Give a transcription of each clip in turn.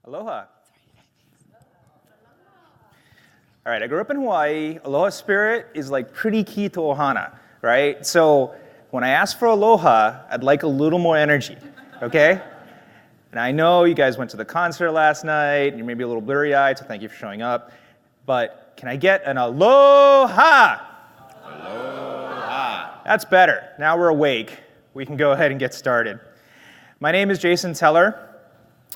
Aloha. All right, I grew up in Hawaii. Aloha spirit is like pretty key to ohana, right? So when I ask for aloha, I'd like a little more energy, okay? And I know you guys went to the concert last night, and you're maybe a little blurry-eyed, so thank you for showing up. But can I get an aloha? Aloha. That's better. Now we're awake. We can go ahead and get started. My name is Jason Teller.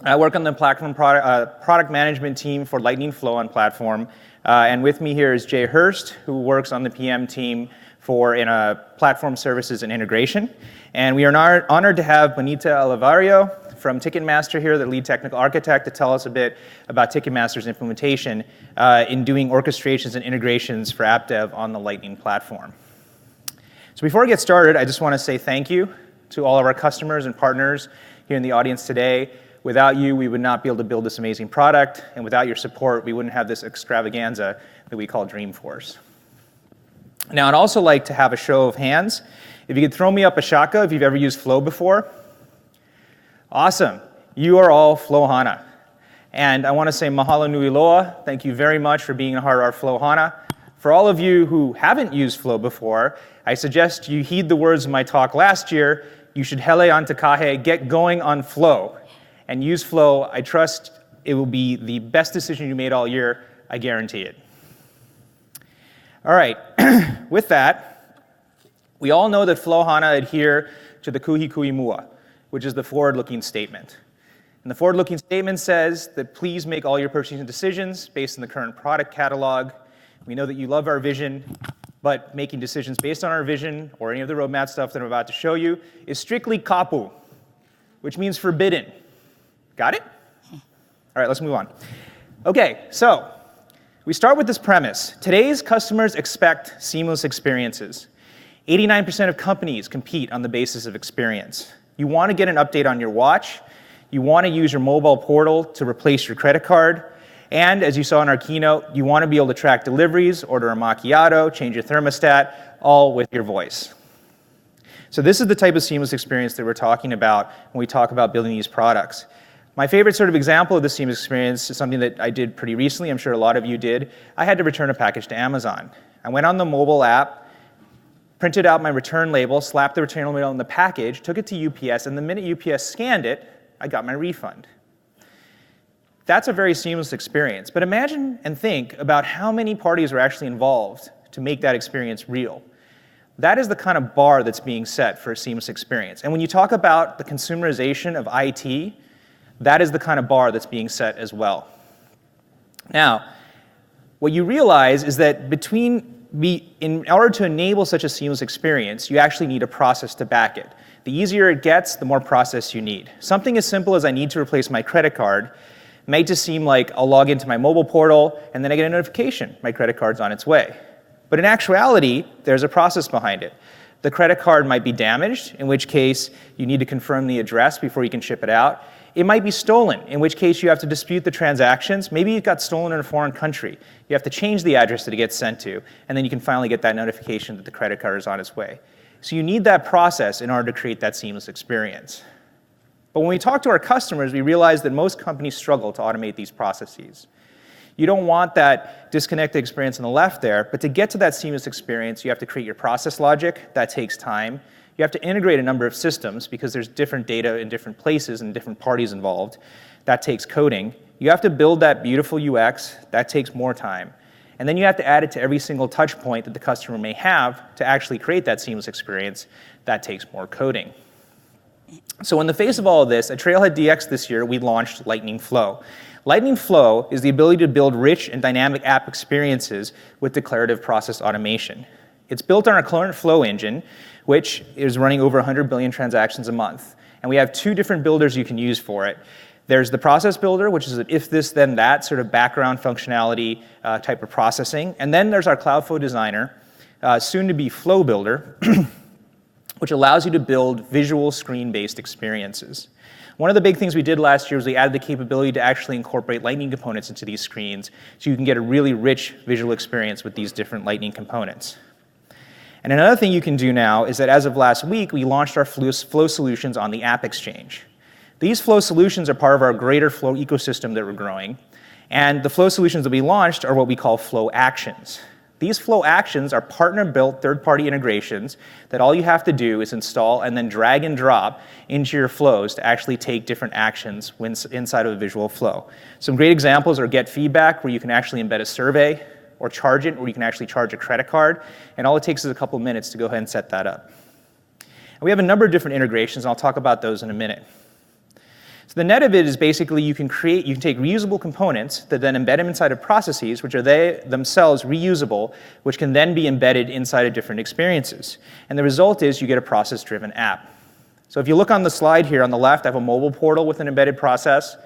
I work on the platform product management team for Lightning Flow on platform. And with me here is Jay Hurst, who works on the PM team for platform services and integration. And we are honored to have Bonita Olivario from Ticketmaster here, the lead technical architect, to tell us a bit about Ticketmaster's implementation in doing orchestrations and integrations for app dev on the Lightning platform. So before we get started, I just want to say thank you to all of our customers and partners here in the audience today. Without you, we would not be able to build this amazing product, and without your support, we wouldn't have this extravaganza that we call Dreamforce. Now, I'd also like to have a show of hands. If you could throw me up a shaka if you've ever used Flow before. Awesome. You are all Flow HANA. And I want to say mahalo nui loa. Thank you very much for being a part of our Flow HANA. For all of you who haven't used Flow before, I suggest you heed the words of my talk last year. You should hele on takahe, get going on Flow. And use Flow. I trust it will be the best decision you made all year. I guarantee it. All right. With that, we all know that Flow HANA adhere to the kuhi kui mua, which is the forward-looking statement. And the forward-looking statement says that please make all your purchasing decisions based on the current product catalog. We know that you love our vision, but making decisions based on our vision or any of the roadmap stuff that I'm about to show you is strictly kapu, which means forbidden. Got it? All right, let's move on. Okay, so we start with this premise. Today's customers expect seamless experiences. 89% of companies compete on the basis of experience. You want to get an update on your watch. You want to use your mobile portal to replace your credit card. And as you saw in our keynote, you want to be able to track deliveries, order a macchiato, change your thermostat, all with your voice. So this is the type of seamless experience that we're talking about when we talk about building these products. My favorite sort of example of this seamless experience is something that I did pretty recently. I'm sure a lot of you did. I had to return a package to Amazon. I went on the mobile app, printed out my return label, slapped the return label on the package, took it to UPS, and the minute UPS scanned it, I got my refund. That's a very seamless experience. But imagine and think about how many parties are actually involved to make that experience real. That is the kind of bar that's being set for a seamless experience. And when you talk about the consumerization of IT, that is the kind of bar that's being set as well. Now, what you realize is that in order to enable such a seamless experience, you actually need a process to back it. The easier it gets, the more process you need. Something as simple as I need to replace my credit card may just seem like I'll log into my mobile portal and then I get a notification, my credit card's on its way. But in actuality, there's a process behind it. The credit card might be damaged, in which case you need to confirm the address before you can ship it out. It might be stolen, in which case you have to dispute the transactions. Maybe it got stolen in a foreign country. You have to change the address that it gets sent to, and then you can finally get that notification that the credit card is on its way. So you need that process in order to create that seamless experience. But when we talk to our customers, we realize that most companies struggle to automate these processes. You don't want that disconnected experience on the left there, but to get to that seamless experience, you have to create your process logic. That takes time. You have to integrate a number of systems because there's different data in different places and different parties involved. That takes coding. You have to build that beautiful UX. That takes more time. And then you have to add it to every single touch point that the customer may have to actually create that seamless experience. That takes more coding. So in the face of all of this, at TrailheaDX this year, we launched Lightning Flow. Lightning Flow is the ability to build rich and dynamic app experiences with declarative process automation. It's built on our current Flow engine, which is running over 100 billion transactions a month. And we have two different builders you can use for it. There's the process builder, which is an if this, then that sort of background functionality type of processing. And then there's our Cloudflow Designer, soon to be Flow Builder, which allows you to build visual screen-based experiences. One of the big things we did last year was we added the capability to actually incorporate Lightning components into these screens so you can get a really rich visual experience with these different Lightning components. And another thing you can do now is that as of last week, we launched our Flow solutions on the App Exchange. These flow solutions are part of our greater flow ecosystem that we're growing. And the flow solutions that we launched are what we call flow actions. These flow actions are partner-built third-party integrations that all you have to do is install and then drag and drop into your flows to actually take different actions inside of a visual flow. Some great examples are get feedback, where you can actually embed a survey, or charge it, where you can actually charge a credit card. And all it takes is a couple minutes to go ahead and set that up. And we have a number of different integrations, and I'll talk about those in a minute. So the net of it is basically you can take reusable components that then embed them inside of processes, which are themselves reusable, which can then be embedded inside of different experiences. And the result is you get a process-driven app. So if you look on the slide here on the left, I have a mobile portal with an embedded process,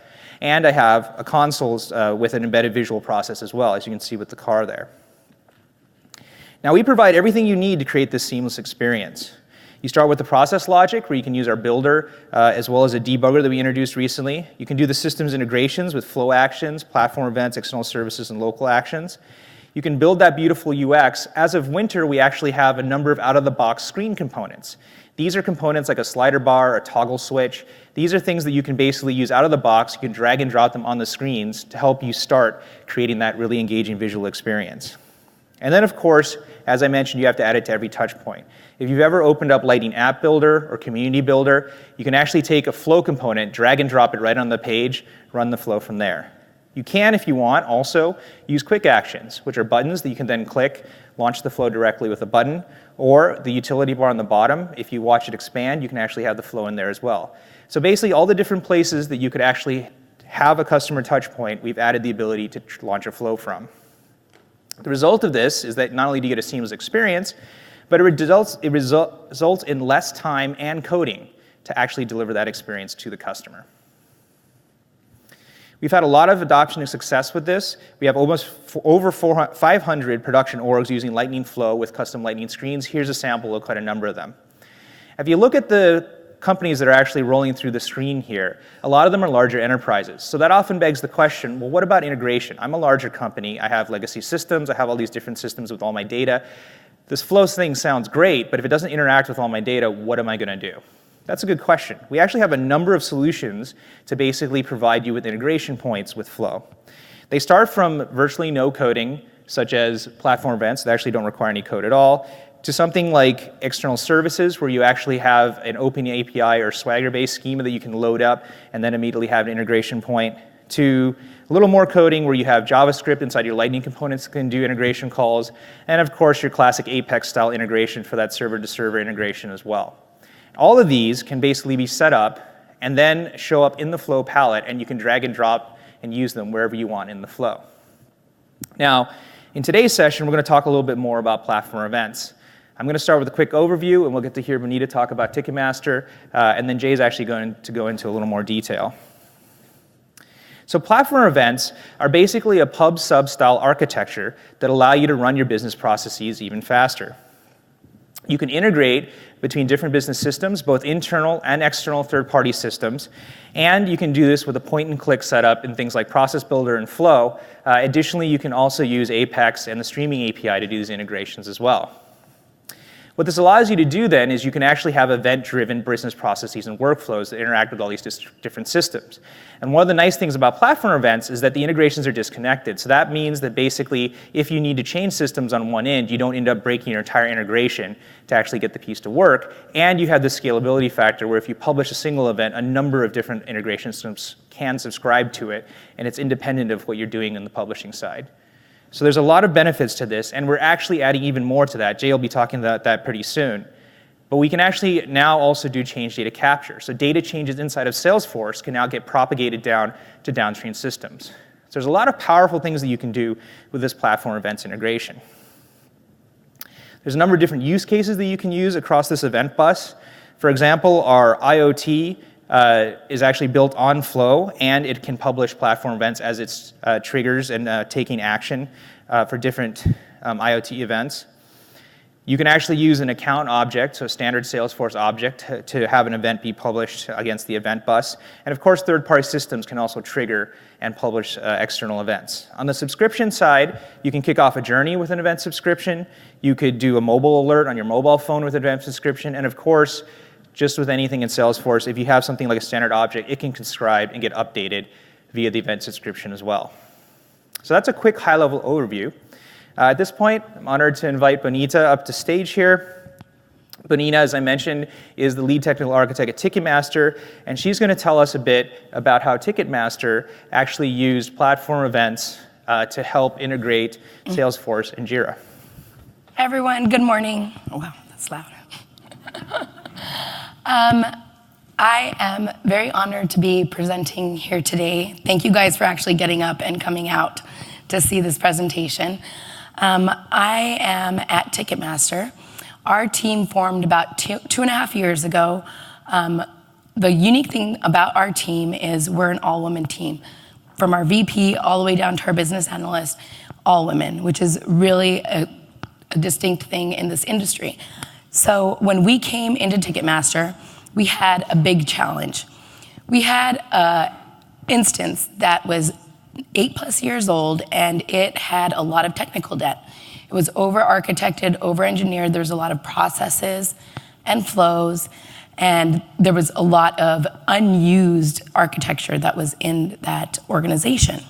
and I have a console with an embedded visual process as well, as you can see with the car there. Now we provide everything you need to create this seamless experience. You start with the process logic, where you can use our builder, as well as a debugger that we introduced recently. You can do the systems integrations with flow actions, platform events, external services, and local actions. You can build that beautiful UX. As of winter, we actually have a number of out-of-the-box screen components. These are components like a slider bar, a toggle switch. These are things that you can basically use out of the box. You can drag and drop them on the screens to help you start creating that really engaging visual experience. And then, of course, as I mentioned, you have to add it to every touch point. If you've ever opened up Lightning App Builder or Community Builder, you can actually take a flow component, drag and drop it right on the page, run the flow from there. You can, if you want, also use quick actions, which are buttons that you can then click, launch the flow directly with a button, or the utility bar on the bottom. If you watch it expand, you can actually have the flow in there as well. So basically, all the different places that you could actually have a customer touch point, we've added the ability to launch a flow from. The result of this is that not only do you get a seamless experience, but it results in less time and coding to actually deliver that experience to the customer. We've had a lot of adoption and success with this. We have over 500 production orgs using Lightning Flow with custom Lightning screens. Here's a sample of quite a number of them. If you look at the companies that are actually rolling through the screen here, a lot of them are larger enterprises. So that often begs the question, well, what about integration? I'm a larger company. I have legacy systems. I have all these different systems with all my data. This flow thing sounds great, but if it doesn't interact with all my data, what am I going to do? That's a good question. We actually have a number of solutions to basically provide you with integration points with flow. They start from virtually no coding, such as platform events that actually don't require any code at all, to something like external services, where you actually have an open API or Swagger-based schema that you can load up and then immediately have an integration point, to a little more coding where you have JavaScript inside your Lightning components that can do integration calls, and of course your classic Apex-style integration for that server-to-server integration as well. All of these can basically be set up and then show up in the flow palette, and you can drag and drop and use them wherever you want in the flow. Now, in today's session, we're going to talk a little bit more about platform events. I'm going to start with a quick overview, and we'll get to hear Bonita talk about Ticketmaster, and then Jay's actually going to go into a little more detail. So platform events are basically a pub-sub style architecture that allow you to run your business processes even faster. You can integrate between different business systems, both internal and external third-party systems, and you can do this with a point-and-click setup in things like Process Builder and Flow. Additionally, you can also use Apex and the streaming API to do these integrations as well. What this allows you to do then is you can actually have event-driven business processes and workflows that interact with all these different systems. And one of the nice things about platform events is that the integrations are disconnected. So that means that basically if you need to change systems on one end, you don't end up breaking your entire integration to actually get the piece to work. And you have the scalability factor where if you publish a single event, a number of different integration systems can subscribe to it, and it's independent of what you're doing on the publishing side. So there's a lot of benefits to this, and we're actually adding even more to that. Jay will be talking about that pretty soon. But we can actually now also do change data capture. So data changes inside of Salesforce can now get propagated down to downstream systems. So there's a lot of powerful things that you can do with this platform events integration. There's a number of different use cases that you can use across this event bus. For example, our IoT is actually built on Flow, and it can publish platform events as its triggers and taking action for different IoT events. You can actually use an account object, so a standard Salesforce object, to have an event be published against the event bus. And of course, third-party systems can also trigger and publish external events. On the subscription side, you can kick off a journey with an event subscription. You could do a mobile alert on your mobile phone with an event subscription. And of course, just with anything in Salesforce, if you have something like a standard object, it can conscribe and get updated via the event subscription as well. So that's a quick high-level overview. At this point, I'm honored to invite Bonita up to stage here. Bonita, as I mentioned, is the lead technical architect at Ticketmaster, and she's going to tell us a bit about how Ticketmaster actually used platform events to help integrate Salesforce and JIRA. Everyone, good morning. Oh, wow, that's loud. I am very honored to be presenting here today. Thank you guys for actually getting up and coming out to see this presentation. I am at Ticketmaster. Our team formed about two and a half years ago. The unique thing about our team is we're an all-women team. From our VP all the way down to our business analyst, all women, which is really a distinct thing in this industry. So when we came into Ticketmaster, we had a big challenge. We had an instance that was 8+ years old, and it had a lot of technical debt. It was over-architected, over-engineered. There was a lot of processes and flows, and there was a lot of unused architecture that was in that organization.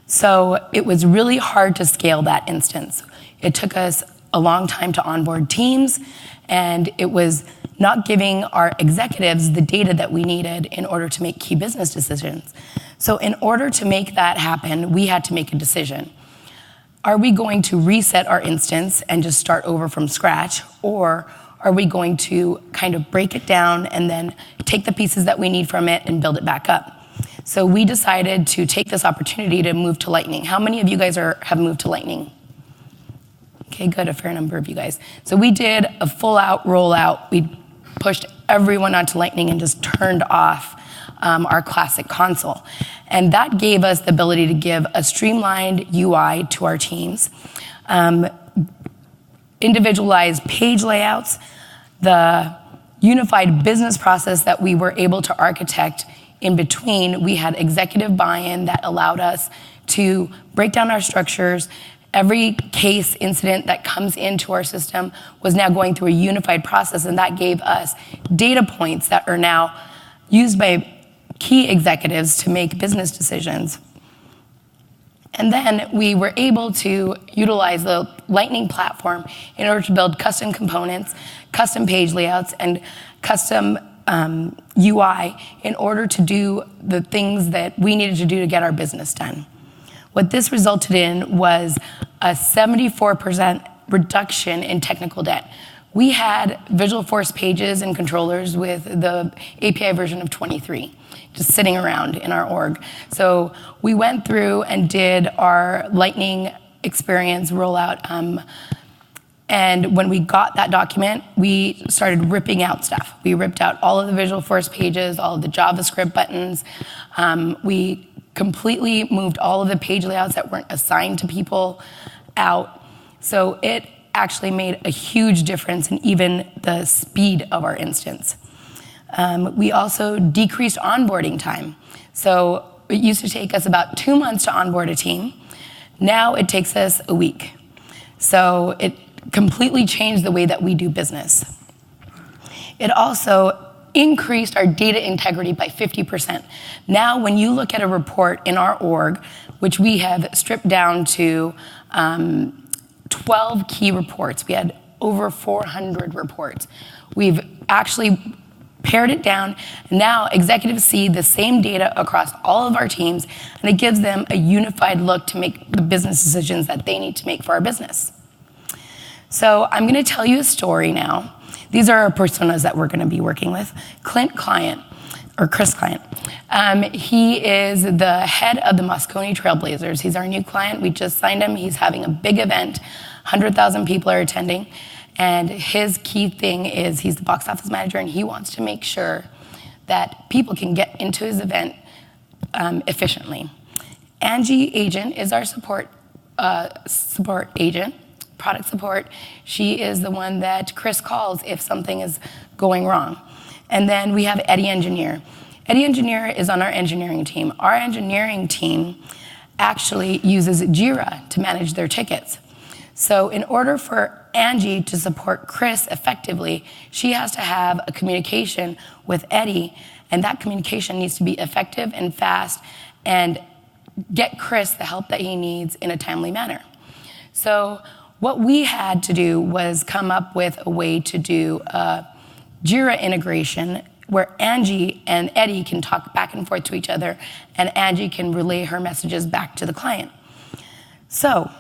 So it was really hard to scale that instance. It took us a long time to onboard teams, and it was not giving our executives the data that we needed in order to make key business decisions. So in order to make that happen, we had to make a decision. Are we going to reset our instance and just start over from scratch, or are we going to kind of break it down and then take the pieces that we need from it and build it back up? So we decided to take this opportunity to move to Lightning. How many of you guys have moved to Lightning? Okay, good, a fair number of you guys. So we did a full-out rollout. We pushed everyone onto Lightning and just turned off our classic console. And that gave us the ability to give a streamlined UI to our teams, individualized page layouts, the unified business process that we were able to architect in between. We had executive buy-in that allowed us to break down our structures. Every case incident that comes into our system was now going through a unified process, and that gave us data points that are now used by key executives to make business decisions. And then we were able to utilize the Lightning platform in order to build custom components, custom page layouts, and custom UI in order to do the things that we needed to do to get our business done. What this resulted in was a 74% reduction in technical debt. We had Visualforce pages and controllers with the API version of 23, just sitting around in our org. So we went through and did our Lightning experience rollout. And when we got that document, we started ripping out stuff. We ripped out all of the Visualforce pages, all of the JavaScript buttons. We completely moved all of the page layouts that weren't assigned to people out. So it actually made a huge difference in even the speed of our instance. We also decreased onboarding time. So it used to take us about 2 months to onboard a team. Now it takes us a week. So it completely changed the way that we do business. It also increased our data integrity by 50%. Now, when you look at a report in our org, which we have stripped down to 12 key reports, we had over 400 reports. We've actually pared it down. Now, executives see the same data across all of our teams, and it gives them a unified look to make the business decisions that they need to make for our business. So I'm going to tell you a story now. These are our personas that we're going to be working with. Clint Client, or Chris Client. He is the head of the Moscone Trailblazers. He's our new client. We just signed him. He's having a big event. 100,000 people are attending. And his key thing is he's the box office manager, and he wants to make sure that people can get into his event efficiently. Angie Agent is our support agent. Product support. She is the one that Chris calls if something is going wrong. And then we have Eddie Engineer. Eddie Engineer is on our engineering team. Our engineering team actually uses JIRA to manage their tickets. So in order for Angie to support Chris effectively, she has to have a communication with Eddie, and that communication needs to be effective and fast and get Chris the help that he needs in a timely manner. So what we had to do was come up with a way to do a JIRA integration where Angie and Eddie can talk back and forth to each other, and Angie can relay her messages back to the client. So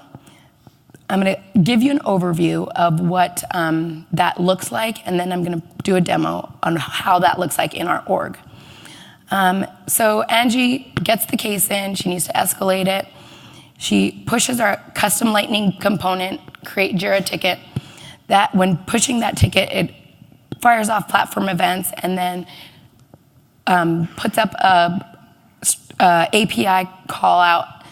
I'm going to give you an overview of what that looks like, and then I'm going to do a demo on how that looks like in our org. So Angie gets the case in, she needs to escalate it. She pushes our custom lightning component, create JIRA ticket. That when pushing that ticket, it fires off platform events and then puts up a API call out.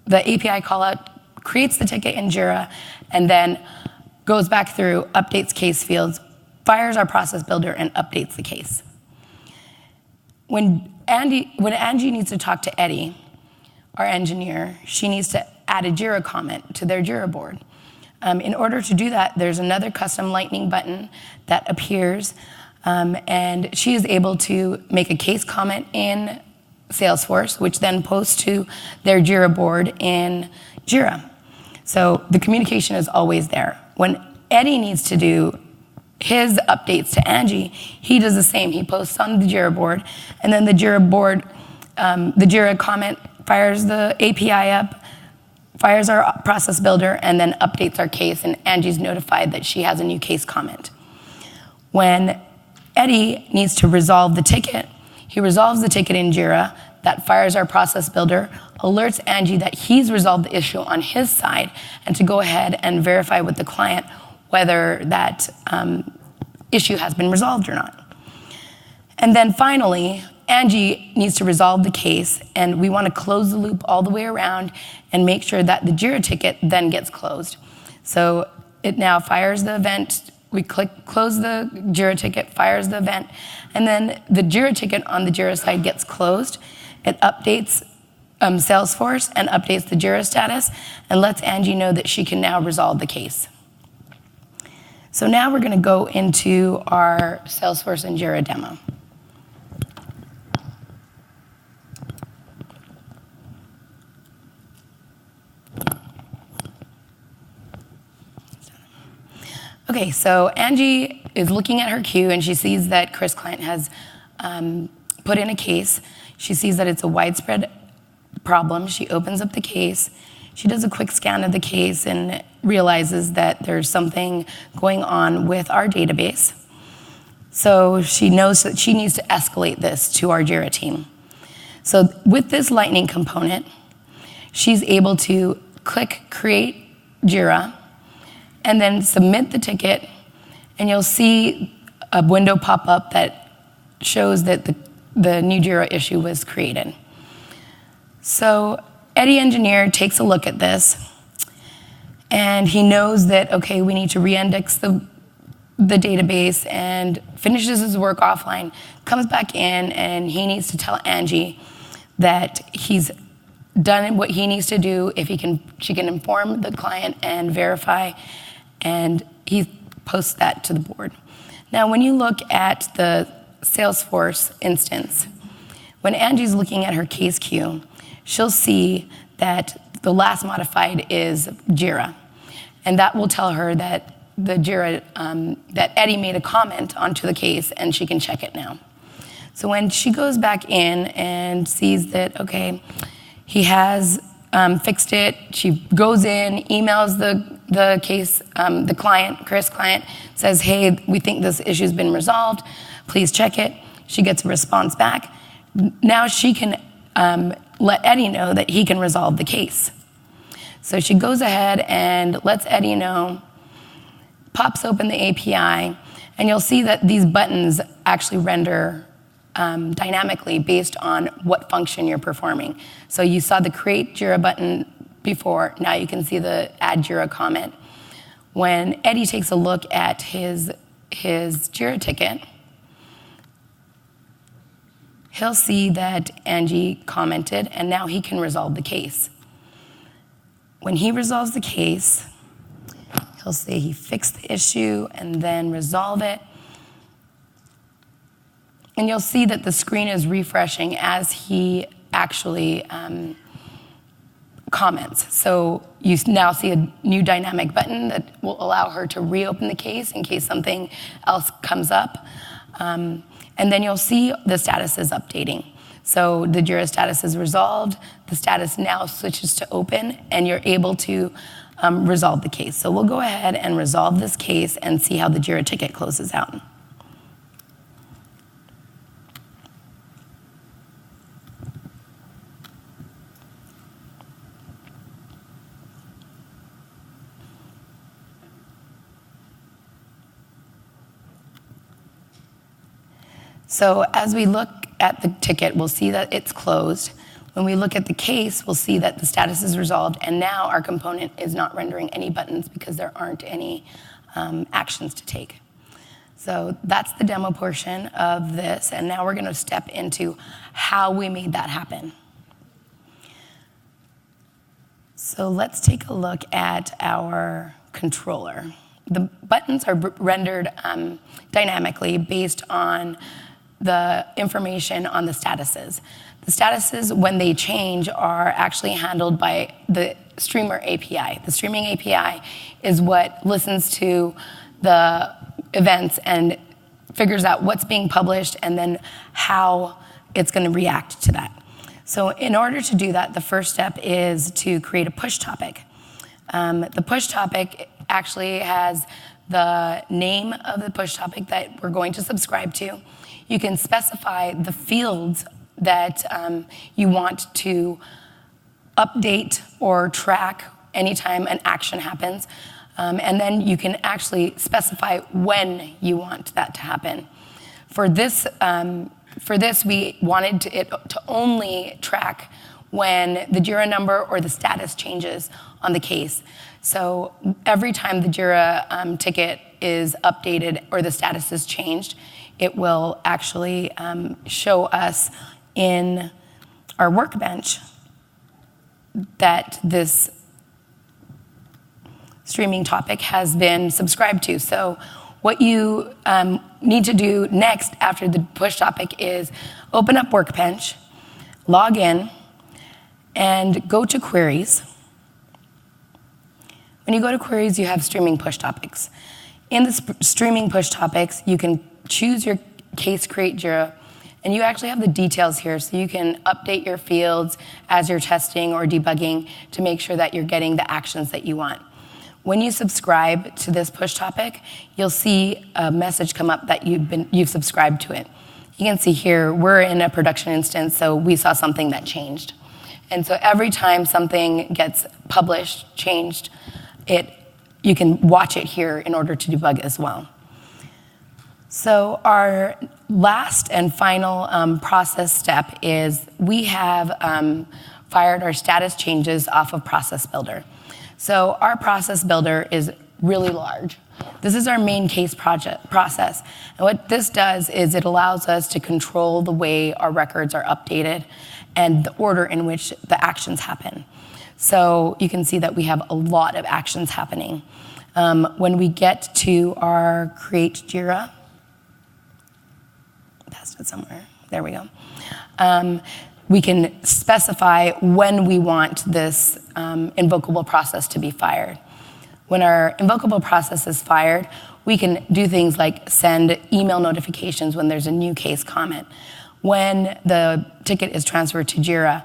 The API call out creates the ticket in JIRA and then goes back through, updates case fields, fires our process builder, and updates the case. When Angie needs to talk to Eddie, our engineer, she needs to add a JIRA comment to their JIRA board. In order to do that, there's another custom lightning button that appears, and she is able to make a case comment in Salesforce, which then posts to their JIRA board in JIRA. So the communication is always there. When Eddie needs to do his updates to Angie, he does the same. He posts on the JIRA board, and then the JIRA board, the JIRA comment fires the API up, fires our process builder, and then updates our case, and Angie's notified that she has a new case comment. When Eddie needs to resolve the ticket, he resolves the ticket in JIRA, that fires our process builder, alerts Angie that he's resolved the issue on his side, and to go ahead and verify with the client whether that issue has been resolved or not. And then finally, Angie needs to resolve the case, and we want to close the loop all the way around and make sure that the JIRA ticket then gets closed. So it now fires the event, we click close the JIRA ticket, fires the event, and then the JIRA ticket on the JIRA side gets closed. It updates Salesforce and updates the JIRA status and lets Angie know that she can now resolve the case. So now we're going to go into our Salesforce and JIRA demo. Okay, so Angie is looking at her queue and she sees that Chris client has put in a case. She sees that it's a widespread problem. She opens up the case. She does a quick scan of the case and realizes that there's something going on with our database. So she knows that she needs to escalate this to our JIRA team. So with this lightning component, she's able to click create JIRA and then submit the ticket, and you'll see a window pop up that shows that the new JIRA issue was created. So Eddie Engineer takes a look at this, and he knows that, okay, we need to re-index the database, and finishes his work offline, comes back in, and he needs to tell Angie that he's done what he needs to do. If she can inform the client and verify, and he posts that to the board. Now, when you look at the Salesforce instance, when Angie's looking at her case queue, she'll see that the last modified is JIRA, and that will tell her that the JIRA, that Eddie made a comment onto the case, and she can check it now. So when she goes back in and sees that, okay, he has fixed it, she goes in, emails the case, the client, Chris client, says, hey, we think this issue's been resolved, please check it. She gets a response back. Now she can let Eddie know that he can resolve the case. So she goes ahead and lets Eddie know, pops open the API, and you'll see that these buttons actually render dynamically based on what function you're performing. So you saw the create JIRA button before, now you can see the add JIRA comment. When Eddie takes a look at his JIRA ticket, he'll see that Angie commented, and now he can resolve the case. When he resolves the case, He'll say he fixed the issue and then resolve it. And you'll see that the screen is refreshing as he actually comments. So you now see a new dynamic button that will allow her to reopen the case in case something else comes up. And then you'll see the status is updating. So the JIRA status is resolved, the status now switches to open, and you're able to resolve the case. So we'll go ahead and resolve this case and see how the JIRA ticket closes out. So as we look at the ticket, we'll see that it's closed. When we look at the case, we'll see that the status is resolved, and now our component is not rendering any buttons because there aren't any actions to take. So that's the demo portion of this, and now we're going to step into how we made that happen. So let's take a look at our controller. The buttons are rendered dynamically based on the information on the statuses. The statuses, when they change, are actually handled by the streamer API. The streaming API is what listens to the events and figures out what's being published and then how it's going to react to that. So in order to do that, the first step is to create a push topic. The push topic actually has the name of the push topic that we're going to subscribe to. You can specify the fields that you want to update or track anytime an action happens. And then you can actually specify when you want that to happen. For this, we wanted it to only track when the JIRA number or the status changes on the case. So every time the JIRA ticket is updated or the status is changed, it will actually show us in our workbench that this streaming topic has been subscribed to. So what you need to do next after the push topic is open up Workbench, log in, and go to Queries. When you go to Queries, you have streaming push topics. In the streaming push topics, you can choose your case create JIRA, and you actually have the details here, so you can update your fields as you're testing or debugging to make sure that you're getting the actions that you want. When you subscribe to this push topic, you'll see a message come up that you've subscribed to it. You can see here, we're in a production instance, so we saw something that changed. And so every time something gets published, changed, you can watch it here in order to debug as well. So our last and final process step is we have fired our status changes off of Process Builder. So our Process Builder is really large. This is our main case process. And what this does is it allows us to control the way our records are updated and the order in which the actions happen. So you can see that we have a lot of actions happening. When we get to our Create JIRA, passed it somewhere, there we go. We can specify when we want this invocable process to be fired. When our invocable process is fired, we can do things like send email notifications when there's a new case comment. When the ticket is transferred to JIRA,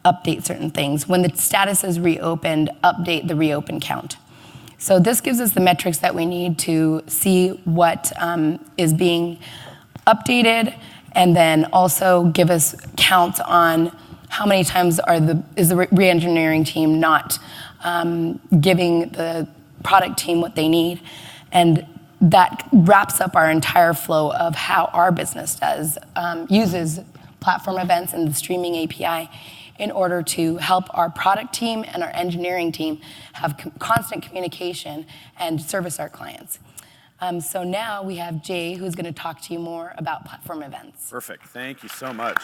update certain things. When the status is reopened, update the reopen count. So this gives us the metrics that we need to see what is being updated, and then also give us counts on how many times is the re-engineering team not giving the product team what they need. And that wraps up our entire flow of how our business uses platform events and the streaming API in order to help our product team and our engineering team have constant communication and service our clients. So now we have Jay, who's going to talk to you more about platform events. Perfect. Thank you so much.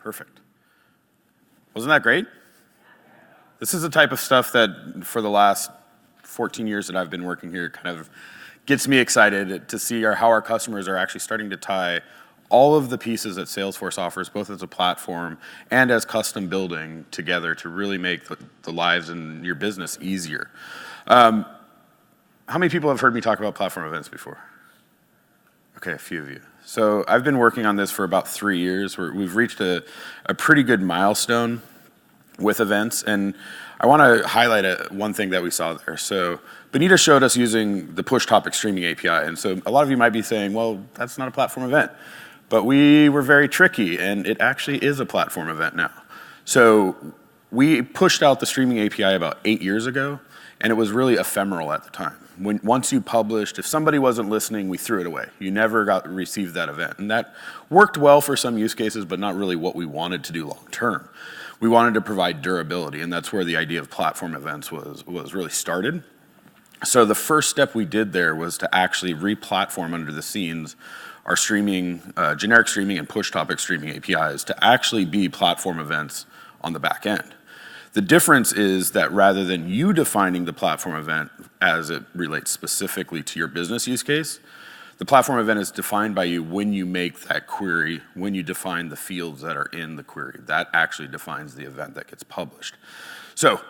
Perfect. Wasn't that great? This is the type of stuff that for the last 14 years that I've been working here kind of gets me excited to see how our customers are actually starting to tie all of the pieces that Salesforce offers, both as a platform and as custom building together to really make the lives in your business easier. How many people have heard me talk about platform events before? Okay, a few of you. So I've been working on this for about 3 years. We've reached a pretty good milestone with events, and I want to highlight one thing that we saw there. So Benita showed us using the push topic streaming API, and so a lot of you might be saying, well, that's not a platform event. But we were very tricky, and it actually is a platform event now. So we pushed out the streaming API about 8 years ago, and it was really ephemeral at the time. Once you published, if somebody wasn't listening, we threw it away. You never received that event. And that worked well for some use cases, but not really what we wanted to do long term. We wanted to provide durability, and that's where the idea of platform events was really started. So the first step we did there was to actually re-platform under the scenes our streaming, generic streaming and push topic streaming APIs to actually be platform events on the back end. The difference is that rather than you defining the platform event as it relates specifically to your business use case, the platform event is defined by you when you make that query, when you define the fields that are in the query. That actually defines the event that gets published. So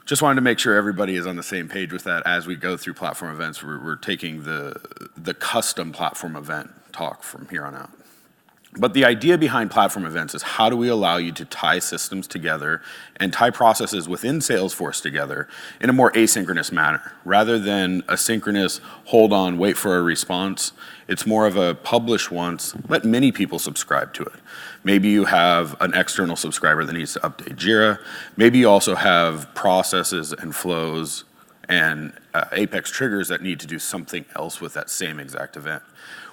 just wanted to make sure everybody is on the same page with that as we go through platform events. We're taking the custom platform event talk from here on out. But the idea behind platform events is how do we allow you to tie systems together and tie processes within Salesforce together in a more asynchronous manner. Rather than a synchronous, hold on, wait for a response, it's more of a publish once, let many people subscribe to it. Maybe you have an external subscriber that needs to update JIRA. Maybe you also have processes and flows and Apex triggers that need to do something else with that same exact event.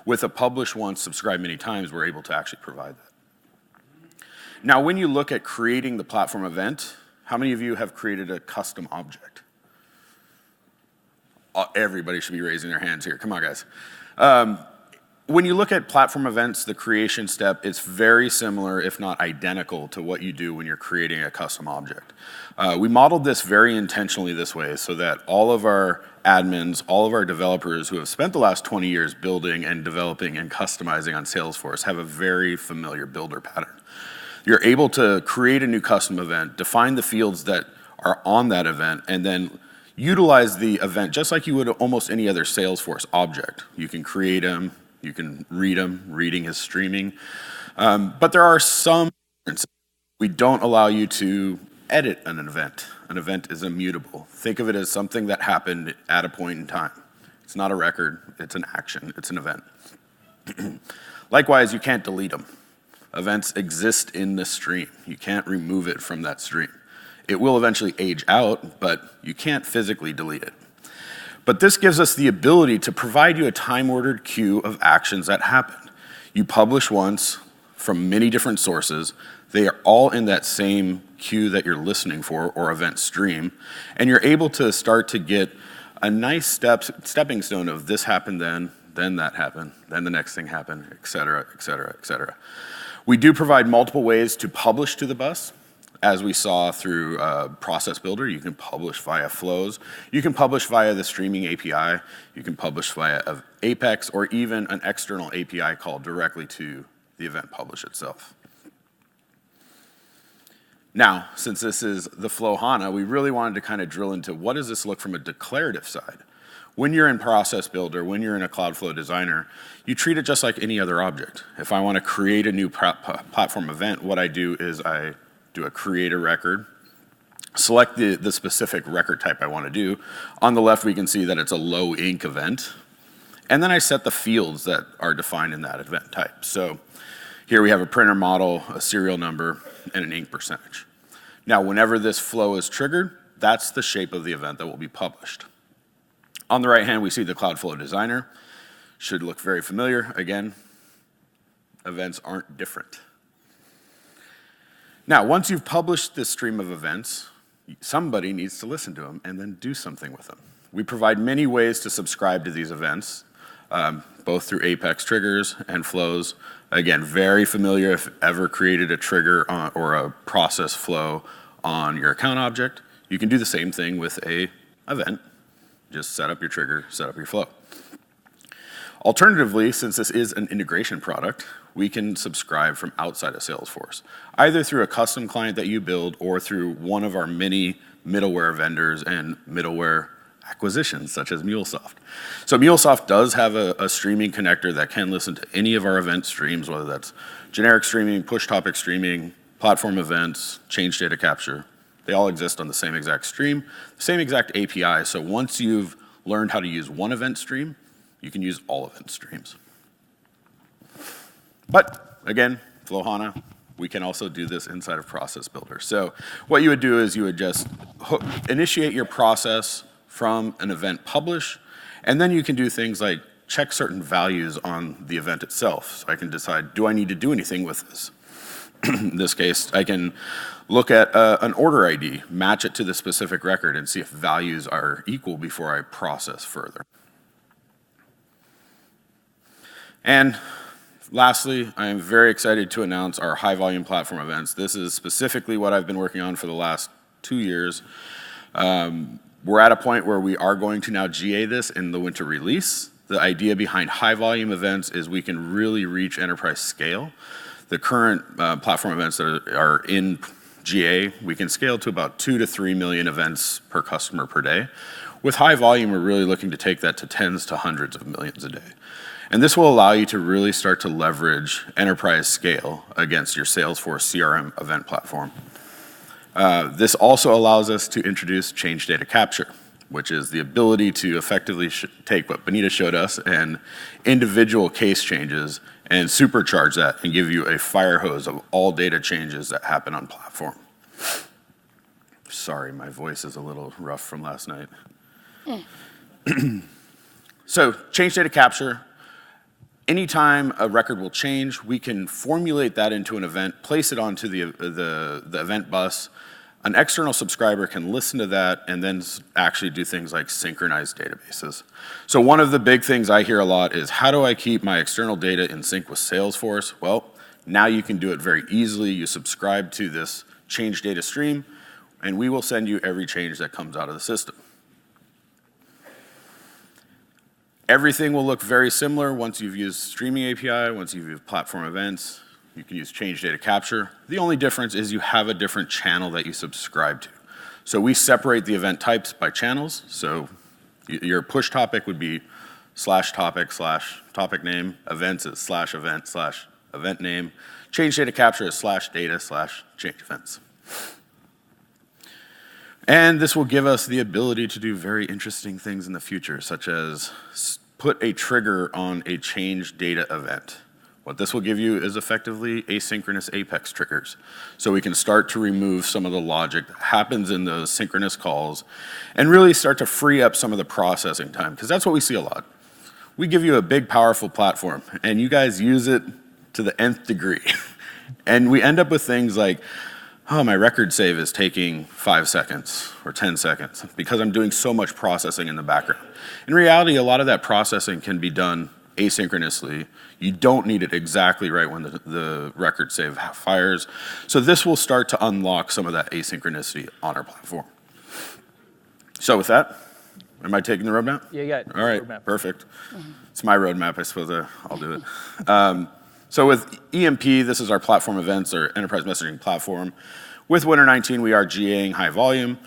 With a publish once, subscribe many times, we're able to actually provide that. Now, when you look at creating the platform event, how many of you have created a custom object? Everybody should be raising their hands here. Come on, guys. When you look at platform events, the creation step, it's very similar, if not identical, to what you do when you're creating a custom object. We modeled this very intentionally this way so that all of our admins, all of our developers who have spent the last 20 years building and developing and customizing on Salesforce have a very familiar builder pattern. You're able to create a new custom event, define the fields that are on that event, and then utilize the event just like you would almost any other Salesforce object. You can create them, you can read them, reading is streaming. But there are some differences. We don't allow you to edit an event. An event is immutable. Think of it as something that happened at a point in time. It's not a record, it's an action, it's an event. Likewise, you can't delete them. Events exist in the stream. You can't remove it from that stream. It will eventually age out, but you can't physically delete it. But this gives us the ability to provide you a time-ordered queue of actions that happen. You publish once from many different sources. They are all in that same queue that you're listening for or event stream. And you're able to start to get a nice stepping stone of this happened then that happened, then the next thing happened, et cetera, et cetera, et cetera. We do provide multiple ways to publish to the bus. As we saw through Process Builder, you can publish via flows. You can publish via the streaming API. You can publish via Apex or even an external API call directly to the event publish itself. Now, since this is the Flow HANA, we really wanted to kind of drill into what does this look from a declarative side. When you're in Process Builder, when you're in a Cloudflow Designer, you treat it just like any other object. If I want to create a new platform event, what I do is I do a create a record, select the specific record type I want to do. On the left, we can see that it's a low ink event. And then I set the fields that are defined in that event type. So here we have a printer model, a serial number, and an ink percentage. Now, whenever this flow is triggered, that's the shape of the event that will be published. On the right hand, we see the Cloudflow Designer. Should look very familiar. Again, events aren't different. Now, once you've published this stream of events, somebody needs to listen to them and then do something with them. We provide many ways to subscribe to these events, both through Apex triggers and flows, Again, very familiar if ever created a trigger or a process flow on your account object. You can do the same thing with a event. Just set up your trigger, set up your flow. Alternatively, since this is an integration product, we can subscribe from outside of Salesforce, either through a custom client that you build or through one of our many middleware vendors and middleware acquisitions, such as MuleSoft. So MuleSoft does have a streaming connector that can listen to any of our event streams, whether that's generic streaming, push topic streaming, platform events, change data capture. They all exist on the same exact stream, same exact API. So once you've learned how to use one event stream, you can use all event streams. But again, Flowhana, we can also do this inside of Process Builder. So what you would do is you would just initiate your process from an event publish, and then you can do things like check certain values on the event itself. So I can decide, do I need to do anything with this? In this case, I can look at an order ID, match it to the specific record, and see if values are equal before I process further. And lastly, I am very excited to announce our high volume platform events. This is specifically what I've been working on for the last 2 years. We're at a point where we are going to now GA this in the winter release. The idea behind high volume events is we can really reach enterprise scale. The current platform events that are in GA, we can scale to about 2 to 3 million events per customer per day. With high volume, we're really looking to take that to tens to hundreds of millions a day. And this will allow you to really start to leverage enterprise scale against your Salesforce CRM event platform. This also allows us to introduce change data capture, which is the ability to effectively take what Benita showed us and individual case changes and supercharge that and give you a fire hose of all data changes that happen on platform. Sorry, my voice is a little rough from last night. So change data capture. Anytime a record will change, we can formulate that into an event, place it onto the event bus. An external subscriber can listen to that and then actually do things like synchronize databases. So one of the big things I hear a lot is, how do I keep my external data in sync with Salesforce? Well, now you can do it very easily. You subscribe to this change data stream, and we will send you every change that comes out of the system. Everything will look very similar once you've used streaming API, once you've used platform events. You can use change data capture. The only difference is you have a different channel that you subscribe to. So we separate the event types by channels. So your push topic would be /topic/topic name. Events is /event/event name. Change data capture is /data/change events. And this will give us the ability to do very interesting things in the future, such as put a trigger on a change data event. What this will give you is effectively asynchronous Apex triggers. So we can start to remove some of the logic that happens in those synchronous calls and really start to free up some of the processing time, because that's what we see a lot. We give you a big, powerful platform, and you guys use it to the nth degree. And we end up with things like, oh, my record save is taking 5 seconds or 10 seconds because I'm doing so much processing in the background. In reality, a lot of that processing can be done asynchronously. You don't need it exactly right when the record save fires. So this will start to unlock some of that asynchronicity on our platform. So with that, am I taking the roadmap? Yeah, you got it. All right, Roadmap. perfect. It's my roadmap, I suppose I'll do it. So with EMP, this is our platform events, or enterprise messaging platform. With Winter 19, we are GAing high volume.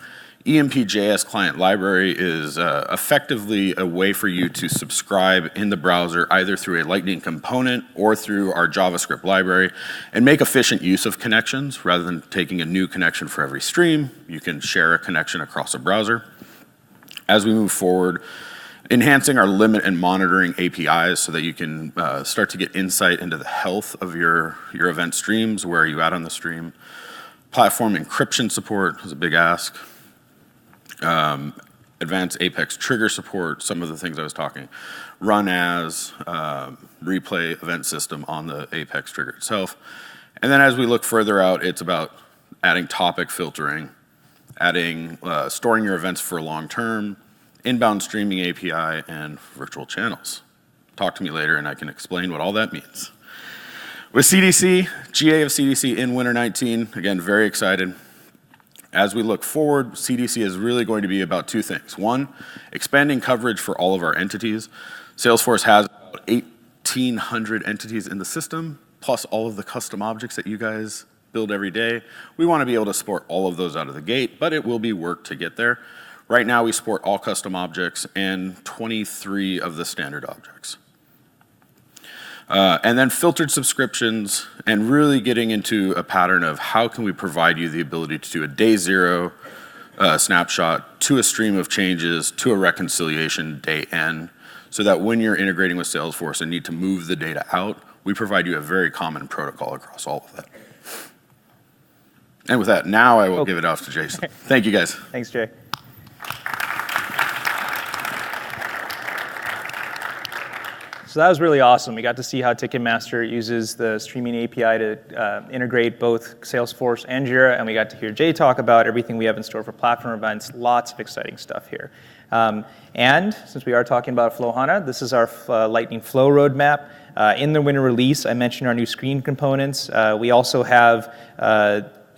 EMP.js client library is effectively a way for you to subscribe in the browser, either through a Lightning component or through our JavaScript library, and make efficient use of connections. Rather than taking a new connection for every stream, you can share a connection across a browser. As we move forward, enhancing our limit and monitoring APIs so that you can start to get insight into the health of your event streams. Where are you at on the stream? Platform encryption support is a big ask. Advanced Apex trigger support, some of the things I was talking. Run as, replay event system on the Apex trigger itself. And then as we look further out, it's about adding topic filtering, adding, storing your events for long term, inbound streaming API, and virtual channels. Talk to me later and I can explain what all that means. With CDC, GA of CDC in winter 19, again, very excited. As we look forward, CDC is really going to be about two things. One, expanding coverage for all of our entities. Salesforce has about 1,800 entities in the system, plus all of the custom objects that you guys build every day. We want to be able to support all of those out of the gate, but it will be work to get there. Right now, we support all custom objects and 23 of the standard objects. And then filtered subscriptions and really getting into a pattern of how can we provide you the ability to do a day zero snapshot to a stream of changes to a reconciliation day N, so that when you're integrating with Salesforce and need to move the data out, we provide you a very common protocol across all of that. And with that, now I will give it off to Jason. Thank you, guys. Thanks, Jay. So that was really awesome. We got to see how Ticketmaster uses the streaming API to integrate both Salesforce and JIRA, and we got to hear Jay talk about everything we have in store for platform events. Lots of exciting stuff here. And since we are talking about Flow HANA, this is our Lightning Flow roadmap. In the winter release, I mentioned our new screen components. We also have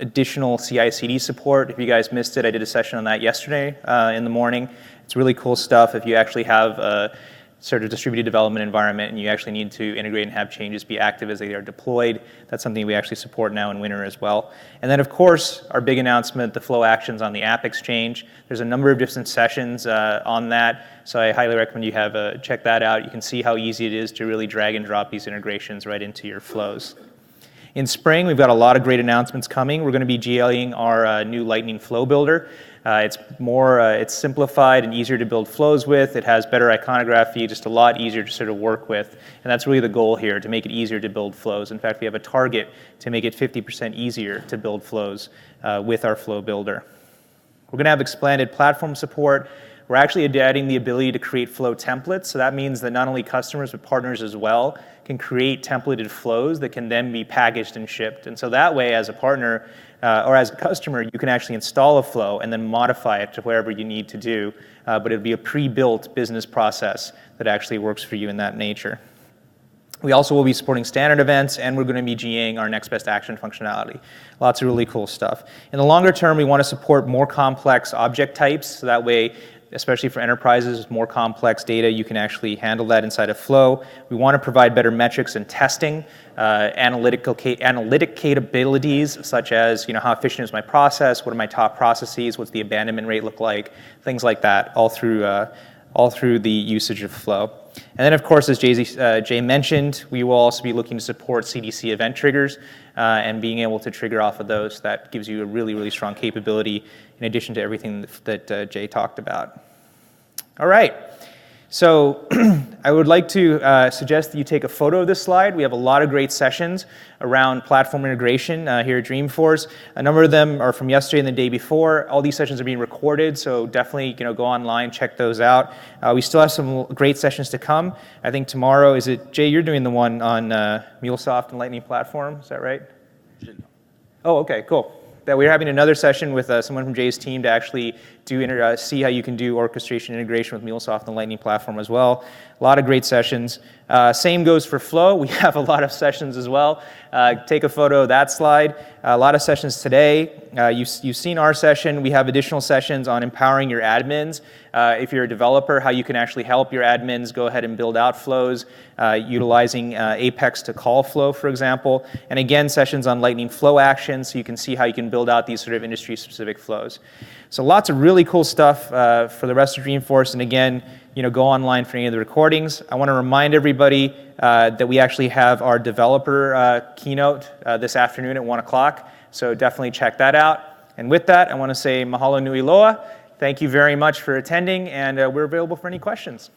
additional CI/CD support. If you guys missed it, I did a session on that yesterday in the morning. It's really cool stuff. If you actually have a sort of distributed development environment and you actually need to integrate and have changes be active as they are deployed, that's something we actually support now in winter as well. And then, of course, our big announcement, the Flow Actions on the App Exchange. There's a number of different sessions on that, so I highly recommend you have check that out. You can see how easy it is to really drag and drop these integrations right into your flows. In spring, we've got a lot of great announcements coming. We're going to be GAing our new Lightning Flow Builder. It's simplified and easier to build flows with. It has better iconography, just a lot easier to sort of work with. And that's really the goal here, to make it easier to build flows. In fact, we have a target to make it 50% easier to build flows with our Flow Builder. We're going to have expanded platform support. We're actually adding the ability to create flow templates. So that means that not only customers, but partners as well can create templated flows that can then be packaged and shipped. And so that way, as a partner or as a customer, you can actually install a flow and then modify it to wherever you need to do. But it'll be a pre-built business process that actually works for you in that nature. We also will be supporting standard events, and we're going to be GAing our next best action functionality. Lots of really cool stuff. In the longer term, we want to support more complex object types, so that way, especially for enterprises with more complex data, you can actually handle that inside of Flow. We want to provide better metrics and testing, analytic capabilities, such as how efficient is my process, what are my top processes, what's the abandonment rate look like, things like that, all through the usage of Flow. And then, of course, as Jay mentioned, we will also be looking to support CDC event triggers and being able to trigger off of those. That gives you a really, really strong capability in addition to everything that Jay talked about. All right. So I would like to suggest that you take a photo of this slide. We have a lot of great sessions around platform integration here at Dreamforce. A number of them are from yesterday and the day before. All these sessions are being recorded, so definitely go online, check those out. We still have some great sessions to come. I think tomorrow, is it, Jay, you're doing the one on MuleSoft and Lightning Platform, is that right? Oh, okay, cool. That we're having another session with someone from Jay's team to actually see how you can do orchestration integration with MuleSoft and Lightning Platform as well. A lot of great sessions. Same goes for Flow. We have a lot of sessions as well. Take a photo of that slide. A lot of sessions today. You've seen our session. We have additional sessions on empowering your admins. If you're a developer, how you can actually help your admins go ahead and build out flows, utilizing Apex to call Flow, for example. And again, sessions on Lightning Flow Actions, so you can see how you can build out these sort of industry-specific flows. So lots of really cool stuff for the rest of Dreamforce. And again, go online for any of the recordings. I want to remind everybody that we actually have our developer keynote this afternoon at 1 o'clock. So definitely check that out. And with that, I want to say mahalo nui loa. Thank you very much for attending, and we're available for any questions.